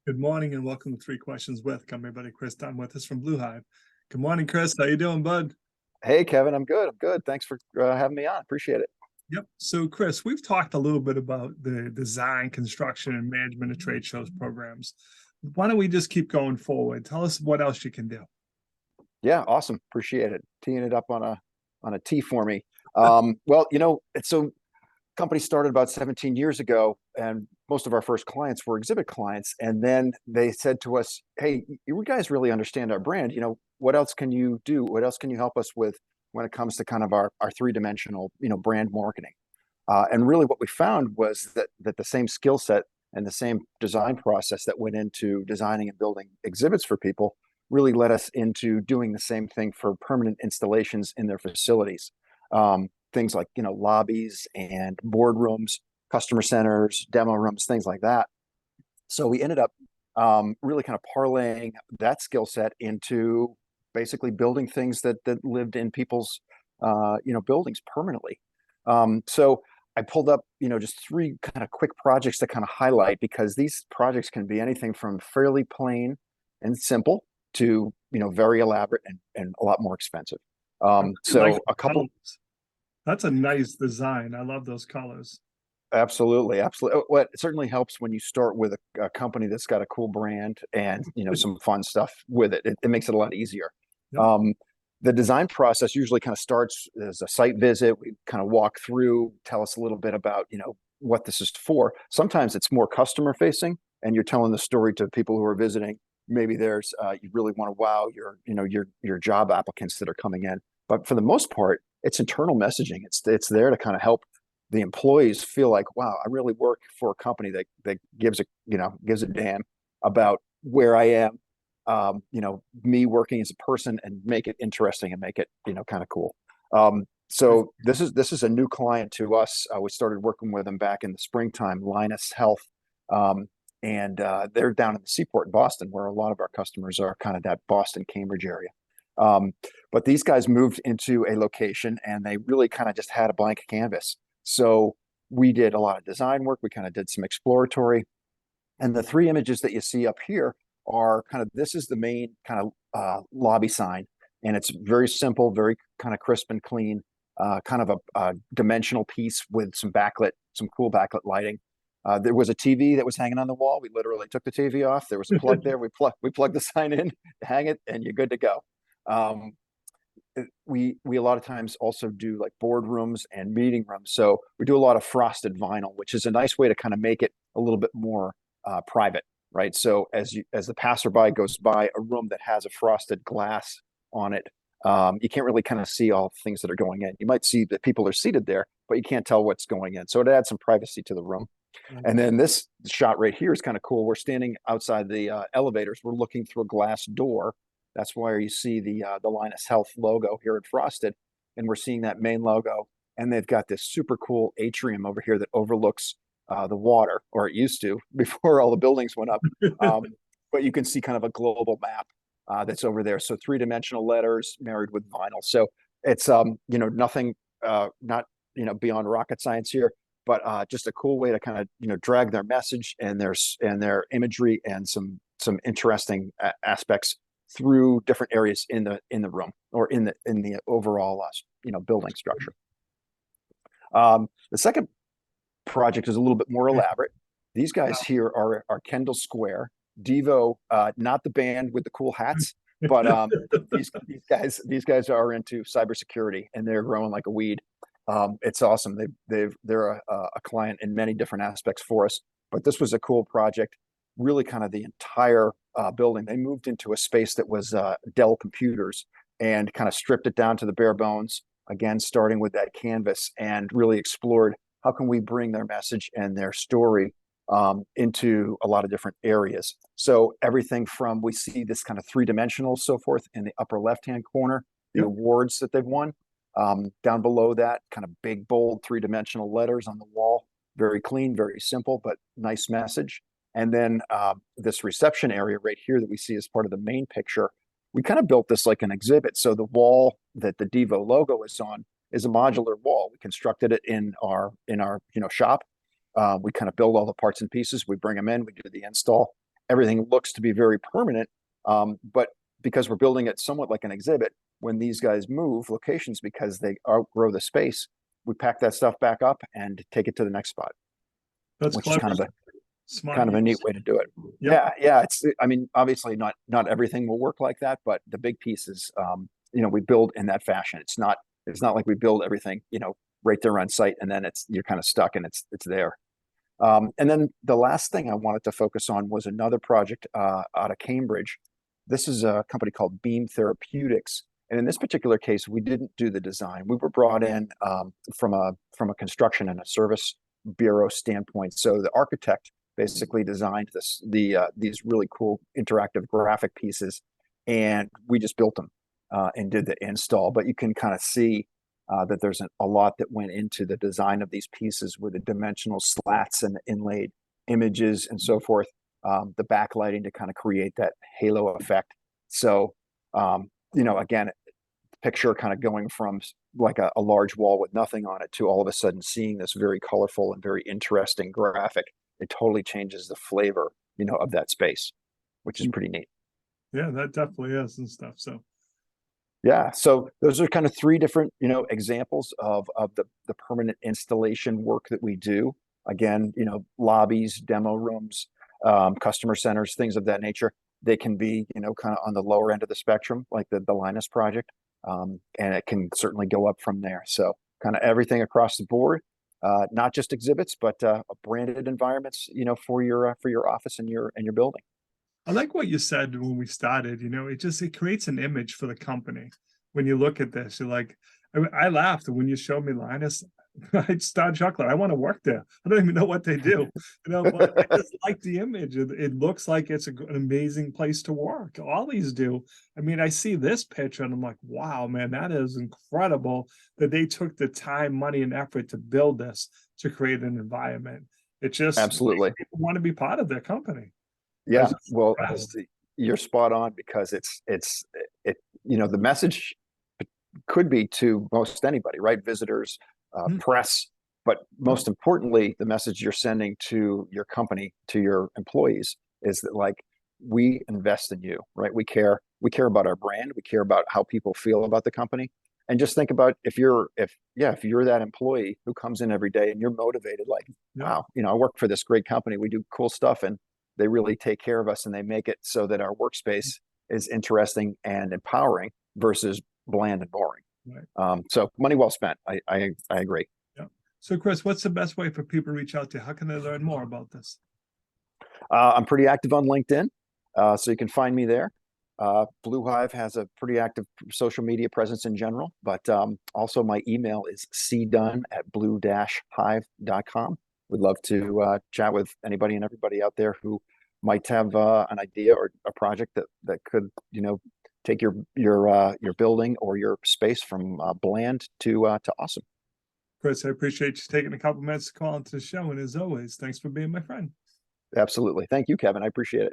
Good morning and welcome to Three Questions with. Come everybody, Chris Dunn with us from BlueHive. Good morning, Chris. How you doing, bud? Hey, Kevin, I'm good. I'm good. Thanks for having me on. Appreciate it. Yep. So, Chris, we've talked a little bit about the design, construction, and management of trade shows programs. Why don't we just keep going forward? Tell us what else you can do. Yeah, awesome. Appreciate it. Teeing it up on a tee for me. Well, it's so company started about 17 years ago, and most of our first clients were exhibit clients. And then they said to us, "Hey, you guys really understand our brand. What else can you do? What else can you help us with when it comes to kind of our three-dimensional, brand marketing?" And really, what we found was that the same skill set and the same design process that went into designing and building exhibits for people really led us into doing the same thing for permanent installations in their facilities. Things like lobbies and boardrooms, customer centers, demo rooms, things like that. So we ended up really kind of parlaying that skill set into basically building things that lived in people's buildings permanently. So I pulled up just three kind of quick projects to kind of highlight, because these projects can be anything from fairly plain and simple to very elaborate and a lot more expensive. So a couple. Colors. That's a nice design. I love those colors. Absolutely, absolutely. What it certainly helps when you start with a company that's got a cool brand and some fun stuff with it. It makes it a lot easier. Yep. The design process usually kind of starts as a site visit. We kind of walk through, tell us a little bit about what this is for. Sometimes it's more customer facing, and you're telling the story to people who are visiting. Maybe there's you really want to wow your job applicants that are coming in. But for the most part, it's internal messaging. It's there to kind of help the employees feel like, wow, I really work for a company that gives a damn about where I am, me working as a person, and make it interesting and make it kind of cool. So this is a new client to us. We started working with them back in the springtime, Linus Health, and they're down in the Seaport in Boston, where a lot of our customers are, kind of that Boston, Cambridge area. But these guys moved into a location and they really kind of just had a blank canvas. So we did a lot of design work. We kind of did some exploratory. And the three images that you see up here are this is the main kind of lobby sign. And it's very simple, very kind of crisp and clean, kind of a dimensional piece with some cool backlit lighting. There was a TV that was hanging on the wall. We literally took the TV off. There was a plug there. We plugged the sign in, hang it, and you're good to go. We a lot of times also do like boardrooms and meeting rooms. So we do a lot of frosted vinyl, which is a nice way to kind of make it a little bit more private, right? So as the passerby goes by a room that has a frosted glass on it, you can't really kind of see all the things that are going in. You might see that people are seated there, but you can't tell what's going in. So it adds some privacy to the room. And then this shot right here is kind of cool. We're standing outside the elevators. We're looking through a glass door. That's why you see the Linus Health logo here in frosted, and we're seeing that main logo. And they've got this super cool atrium over here that overlooks the water, or it used to before all the buildings went up. But you can see kind of a global map that's over there. So three-dimensional letters married with vinyl. So it's nothing not beyond rocket science here, but just a cool way to kind of drag their message and their imagery and some interesting aspects through different areas in the room, or in the overall building structure. The second project is a little bit more elaborate. These guys here are Kendall Square. Devo, not the band with the cool hats, but these guys are into cybersecurity, and they're growing like a weed. It's awesome. They're a client in many different aspects for us, but this was a cool project. Really kind of the entire building. They moved into a space that was Dell computers and kind of stripped it down to the bare bones, again, starting with that canvas, and really explored how can we bring their message and their story into a lot of different areas. So everything from, we see this kind of three-dimensional, so forth, in the upper left-hand corner, the awards that they've won. Down below that, kind of big, bold, three-dimensional letters on the wall. Very clean, very simple, but nice message. And then this reception area right here that we see as part of the main picture, we kind of built this like an exhibit. So the wall that the Devo logo is on is a modular wall. We constructed it in our shop. We kind of build all the parts and pieces. We bring them in. We do the install. everything looks to be very permanent. But because we're building it somewhat like an exhibit, when these guys move locations because they outgrow the space, we pack that stuff back up and take it to the next spot, That's which is clever. kind of a neat way to do it. Yep. Yeah. I mean, obviously not everything will work like that, but the big pieces, we build in that fashion. It's not like we build everything, right there on site, and then you're kind of stuck and it's there. And then the last thing I wanted to focus on was another project out of Cambridge. This is a company called Beam Therapeutics. And in this particular case, we didn't do the design. We were brought in from a construction and a service bureau standpoint. So the architect basically designed these really cool interactive graphic pieces, and we just built them and did the install. But you can kind of see that there's a lot that went into the design of these pieces with the dimensional slats and the inlaid images and so forth, the backlighting to kind of create that halo effect. So, again, picture kind of going from like a large wall with nothing on it to all of a sudden seeing this very colorful and very interesting graphic. It totally changes the flavor, of that space, which is pretty neat. Yeah, that definitely is and stuff. So yeah, so those are kind of three different, examples of the permanent installation work that we do. Again, lobbies, demo rooms, customer centers, things of that nature. They can be, kind of on the lower end of the spectrum, like the Linus project, and it can certainly go up from there. So kind of everything across the board, not just exhibits, but branded environments, for your office and your building. I like what you said when we started, it creates an image for the company. When you look at this, you're like, I laughed when you showed me Linus. I started chuckling. I want to work there. I don't even know what they do, but I just like the image. It looks like it's an amazing place to work. All these do. I mean, I see this picture and I'm like, wow, man, that is incredible that they took the time, money, and effort to build this, to create an environment. It just Absolutely makes people want to be part of their company. Yeah, well, you're spot on, because the message could be to most anybody, right? Visitors, press, but most importantly, the message you're sending to your company, to your employees, is that, like, we invest in you, right? We care about our brand. We care about how people feel about the company. And just think about if you're that employee who comes in every day and you're motivated, like, wow, I work for this great company. We do cool stuff, and they really take care of us, and they make it so that our workspace is interesting and empowering versus bland and boring. Right. So money well spent. I agree. Yeah. So Chris, what's the best way for people to reach out to you? How can they learn more about this? I'm pretty active on LinkedIn, so you can find me there. BlueHive has a pretty active social media presence in general, but also my email is cdunn@blue-hive.com. We'd love to chat with anybody and everybody out there who might have an idea or a project that could, take your building or your space from bland to awesome. Chris, I appreciate you taking a couple minutes to call into the show, and as always, thanks for being my friend. Absolutely. Thank you, Kevin. I appreciate it.